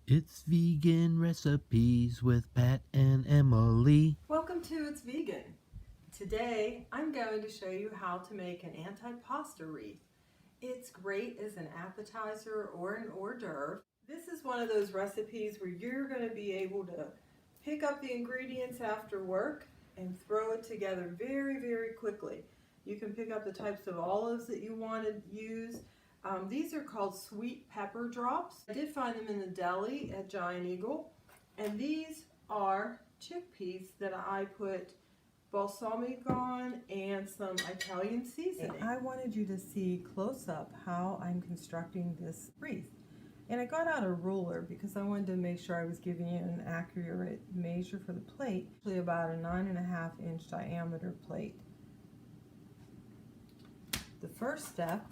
It's vegan recipes with Pat and Emily. Welcome to It's Vegan. Today I'm going to show you how to make an antipasto wreath. It's great as an appetizer or an hors d'oeuvre. This is one of those recipes where you're going to be able to pick up the ingredients after work and throw it together very, very quickly. You can pick up the types of olives that you want to use. These are called sweet pepper drops. I did find them in the deli at Giant Eagle, and these are chickpeas that I put balsamic on and some Italian seasoning. I wanted you to see close up how I'm constructing this wreath. And I got out a ruler because I wanted to make sure I was giving you an accurate measure for the plate. Actually about a 9.5-inch diameter plate. The first step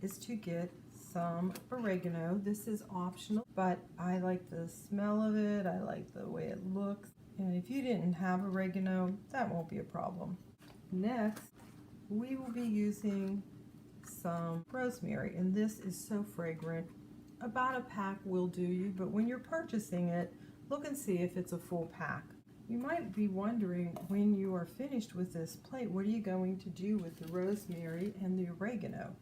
is to get some oregano. This is optional, but I like the smell of it. I like the way it looks. And if you didn't have oregano, that won't be a problem. Next, we will be using some rosemary, and this is so fragrant. About a pack will do you, but when you're purchasing it, look and see if it's a full pack. You might be wondering, when you are finished with this plate, what are you going to do with the rosemary and the oregano?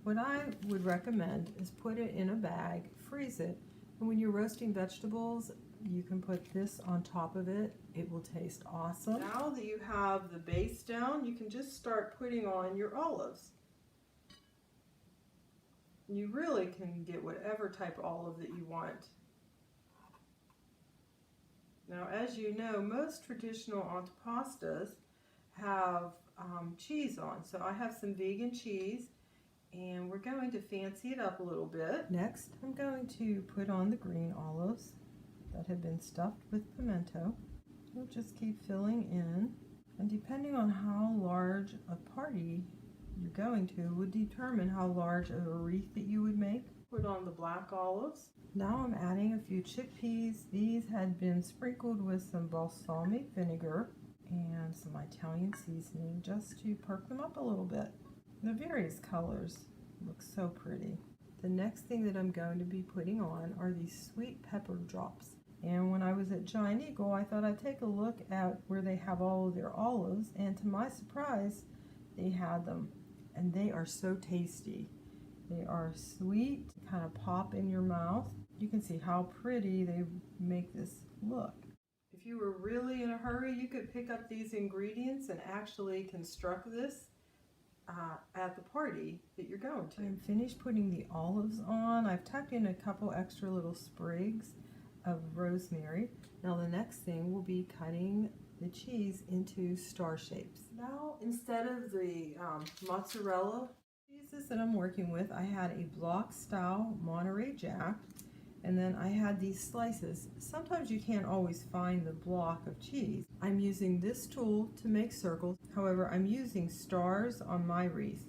What I would recommend is put it in a bag, freeze it, and when you're roasting vegetables, you can put this on top of it. It will taste awesome. Now that you have the base down, you can just start putting on your olives. You really can get whatever type of olive that you want. Now, as you know, most traditional antipastas have cheese on. So I have some vegan cheese, and we're going to fancy it up a little bit. Next, I'm going to put on the green olives that have been stuffed with pimento. We'll just keep filling in, and depending on how large a party you're going to would determine how large of a wreath that you would make. Put on the black olives. Now I'm adding a few chickpeas. These had been sprinkled with some balsamic vinegar and some Italian seasoning just to perk them up a little bit. The various colors look so pretty. The next thing that I'm going to be putting on are these sweet pepper drops. And when I was at Giant Eagle, I thought I'd take a look at where they have all of their olives, and to my surprise, they had them. And they are so tasty. They are sweet, kind of pop in your mouth. You can see how pretty they make this look. If you were really in a hurry, you could pick up these ingredients and actually construct this at the party that you're going to. I'm finished putting the olives on. I've tucked in a couple extra little sprigs of rosemary. Now the next thing will be cutting the cheese into star shapes. Now, instead of the mozzarella cheeses that I'm working with, I had a block style Monterey Jack, and then I had these slices. Sometimes you can't always find the block of cheese. I'm using this tool to make circles. However, I'm using stars on my wreath,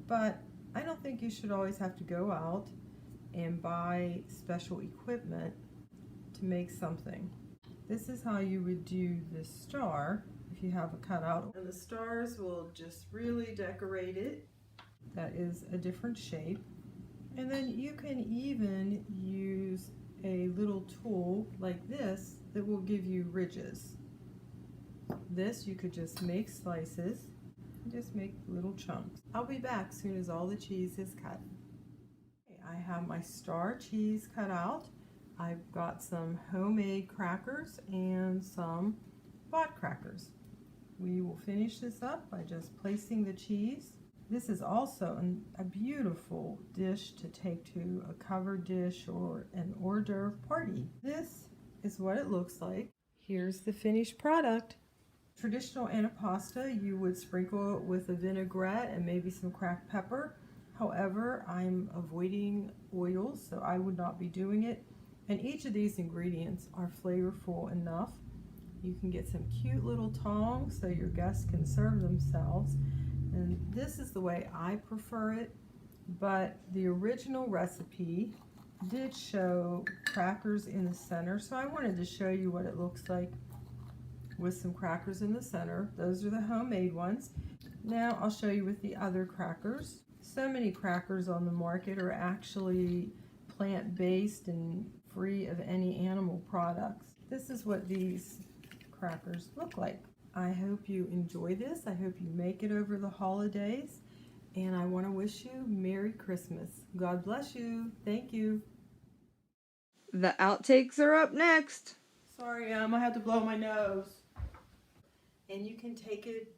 but I don't think you should always have to go out and buy special equipment to make something. This is how you would do this star if you have a cutout. And the stars will just really decorate it. That is a different shape. And then you can even use a little tool like this that will give you ridges. This you could just make slices and just make little chunks. I'll be back as soon as all the cheese is cut. I have my star cheese cut out. I've got some homemade crackers and some bought crackers. We will finish this up by just placing the cheese. This is also a beautiful dish to take to a covered dish or an hors d'oeuvre party. This is what it looks like. Here's the finished product. Traditional antipasta, you would sprinkle it with a vinaigrette and maybe some cracked pepper. However, I'm avoiding oils, so I would not be doing it. And each of these ingredients are flavorful enough. You can get some cute little tongs so your guests can serve themselves. And this is the way I prefer it, but the original recipe did show crackers in the center, so I wanted to show you what it looks like with some crackers in the center. Those are the homemade ones. Now I'll show you with the other crackers. So many crackers on the market are actually plant-based and free of any products. This is what these crackers look like. I hope you enjoy this. I hope you make it over the holidays. And I want to wish you Merry Christmas. God bless you. Thank you. The outtakes are up next. Sorry, I had to blow my nose. And you can take it,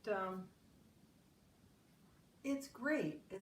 it's great.